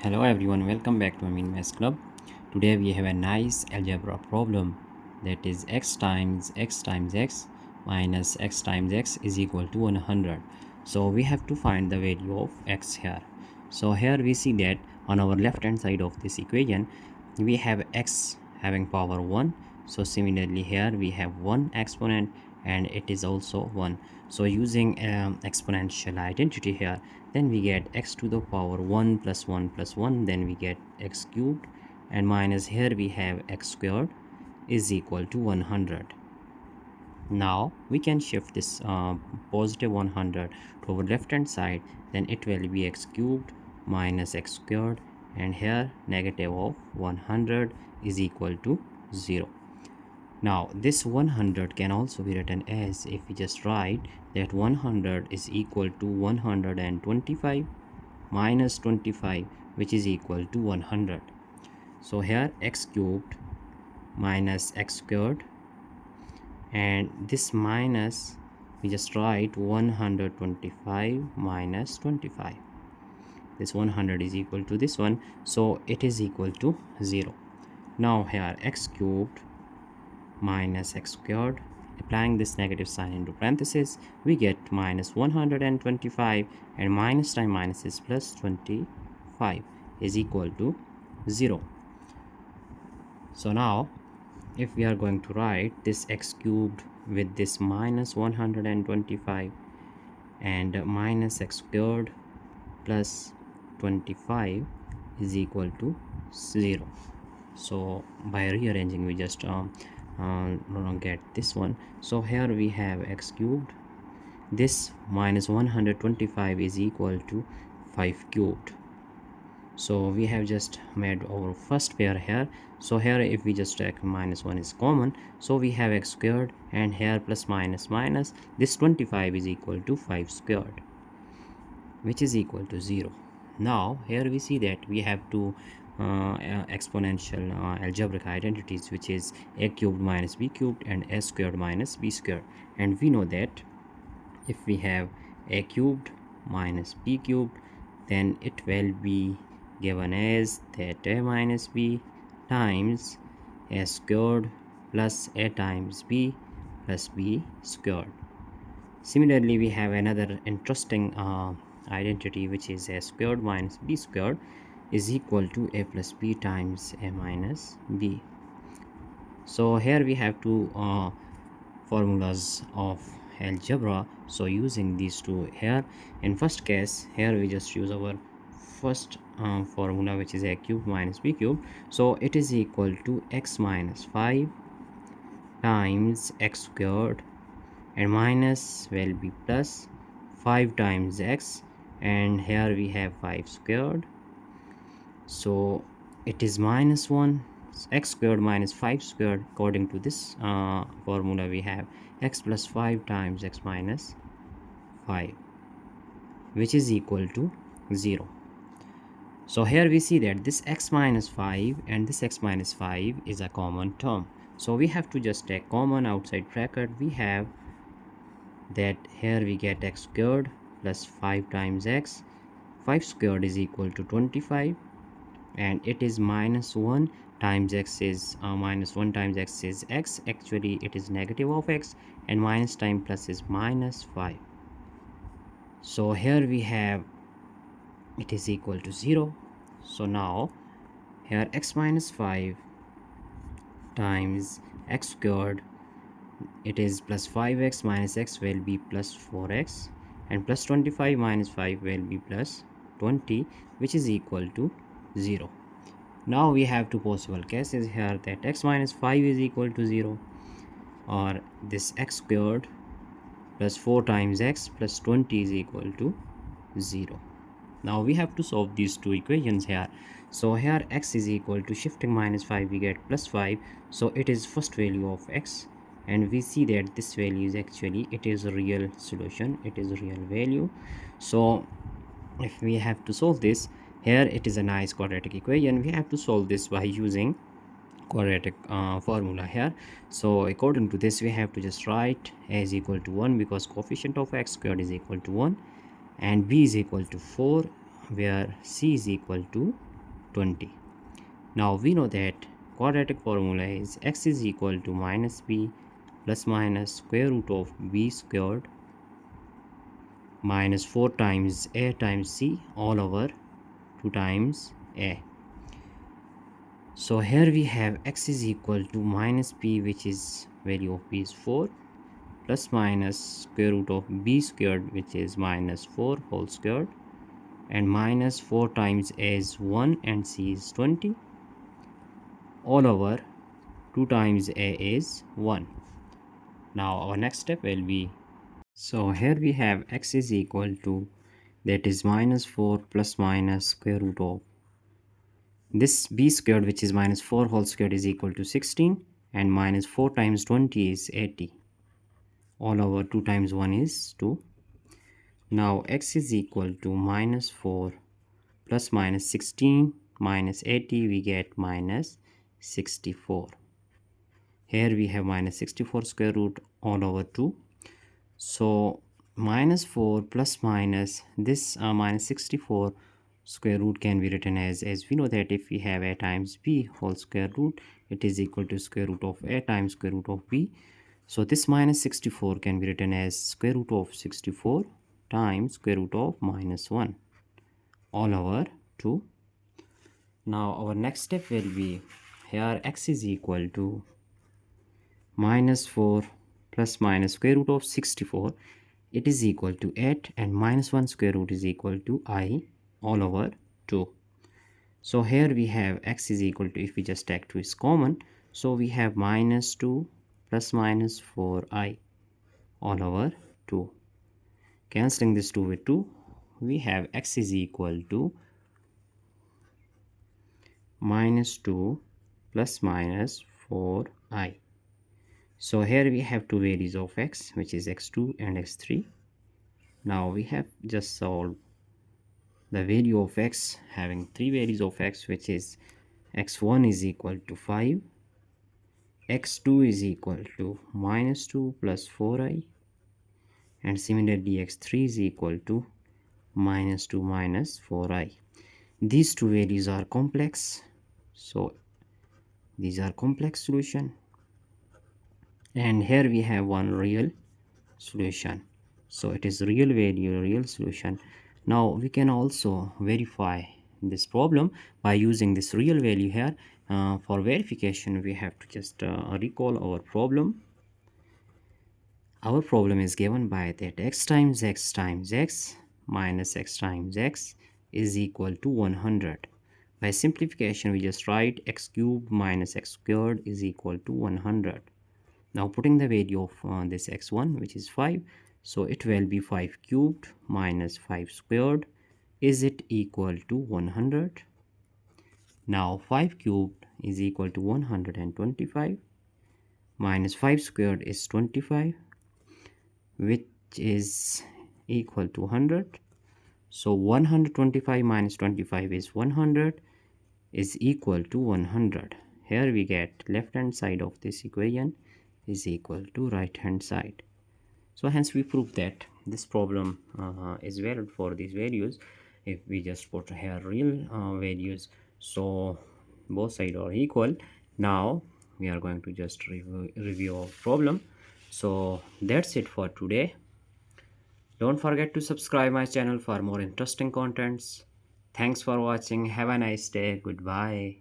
Hello everyone, welcome back to Amin Maths Club. Today we have a nice algebra problem that is x times x minus x times x is equal to 100. So we have to find the value of x here. So here we see that on our left hand side of this equation we have x having power 1. So similarly here we have one exponent and it is also 1. So using exponential identity here, then we get x to the power 1 plus 1 plus 1, then we get x cubed, and minus here we have x squared is equal to 100. Now we can shift this positive 100 to our left hand side, then it will be x cubed minus x squared, and here negative of 100 is equal to 0. Now this 100 can also be written as, if we just write that 100 is equal to 125 minus 25, which is equal to 100. So here x cubed minus x squared, and this minus we just write 125 minus 25. This 100 is equal to this one, so it is equal to 0. Now here x cubed minus x squared, applying this negative sign into parentheses, we get minus 125, and minus times minus is plus 25 is equal to 0. So now if we are going to write this x cubed with this minus 125 and minus x squared plus 25 is equal to 0. So by rearranging we just get this one. So here we have x cubed, this minus 125 is equal to 5 cubed. So we have just made our first pair here. So here if we just take minus 1 is common, so we have x squared, and here plus minus minus, this 25 is equal to 5 squared, which is equal to 0. Now here we see that we have two exponential algebraic identities, which is a cubed minus b cubed and a squared minus b squared. And we know that if we have a cubed minus b cubed, then it will be given as that a minus b times a squared plus a times b plus b squared. Similarly, we have another interesting identity, which is a squared minus b squared is equal to a plus b times a minus b. So here we have two formulas of algebra. So using these two here, in first case here we just use our first formula, which is a cube minus b cube. So it is equal to x minus 5 times x squared, and minus will be plus 5 times x, and here we have 5 squared. So it is minus 1 x squared minus 5 squared. According to this formula, we have x plus 5 times x minus 5, which is equal to 0. So here we see that this x minus 5 and this x minus 5 is a common term. So we have to just take common outside bracket. We have that here we get x squared plus 5 times x. 5 squared is equal to 25, and it is minus 1 times x is minus 1 times x is x. Actually it is negative of x, and minus times plus is minus 5. So here we have it is equal to 0. So now here x minus 5 times x squared, it is plus 5x minus x will be plus 4x, and plus 25 minus 5 will be plus 20, which is equal to 0. Now we have two possible cases here, that x minus 5 is equal to 0, or this x squared plus 4 times x plus 20 is equal to 0. Now we have to solve these two equations here. So here x is equal to, shifting minus 5 we get plus 5, so it is first value of x, and we see that this value is actually, it is a real solution, it is a real value. So if we have to solve this, here it is a nice quadratic equation. We have to solve this by using quadratic formula here. So according to this, we have to just write a is equal to 1, because coefficient of x squared is equal to 1, and b is equal to 4, where c is equal to 20. Now we know that quadratic formula is x is equal to minus b plus minus square root of b squared minus 4 times a times c all over 2 times a. So here we have x is equal to minus b, which is value of b is 4, plus minus square root of b squared, which is minus 4 whole squared, and minus 4 times a is 1 and c is 20 all over 2 times a is 1. Now our next step will be, so here we have x is equal to, that is minus 4 plus minus square root of this b squared, which is minus 4 whole squared, is equal to 16, and minus 4 times 20 is 80 all over 2 times 1 is 2. Now x is equal to minus 4 plus minus 16 minus 80, we get minus 64. Here we have minus 64 square root all over 2. So minus 4 plus minus this minus 64 square root can be written as we know that if we have a times b whole square root, it is equal to square root of a times square root of b. So this minus 64 can be written as square root of 64 times square root of minus 1 all over 2. Now our next step will be, here x is equal to minus 4 plus minus square root of 64, it is equal to 8, and minus 1 square root is equal to I all over 2. So here we have x is equal to, if we just take 2 is common, so we have minus 2 plus minus 4i all over 2. Cancelling this 2 with 2, we have x is equal to minus 2 plus minus 4i. So here we have two values of x, which is x2 and x3. Now we have just solved the value of x having three values of x, which is x1 is equal to 5, x2 is equal to minus 2 plus 4i, and similarly x3 is equal to minus 2 minus 4i. These two values are complex, so these are complex solution, and here we have one real solution, so it is real value, real solution. Now we can also verify this problem by using this real value here. For verification, we have to just recall our problem. Our problem is given by that x times x times x minus x times x is equal to 100. By simplification, we just write x cubed minus x squared is equal to 100. Now putting the value of this x1, which is 5, so it will be 5 cubed minus 5 squared, is it equal to 100? Now 5 cubed is equal to 125 minus 5 squared is 25, which is equal to 100. So 125 minus 25 is 100, is equal to 100. Here we get left hand side of this equation is equal to right hand side. So hence we prove that this problem is valid for these values. If we just put here real values, so both sides are equal. Now we are going to just review our problem. So that's it for today. Don't forget to subscribe my channel for more interesting contents. Thanks for watching. Have a nice day. Goodbye.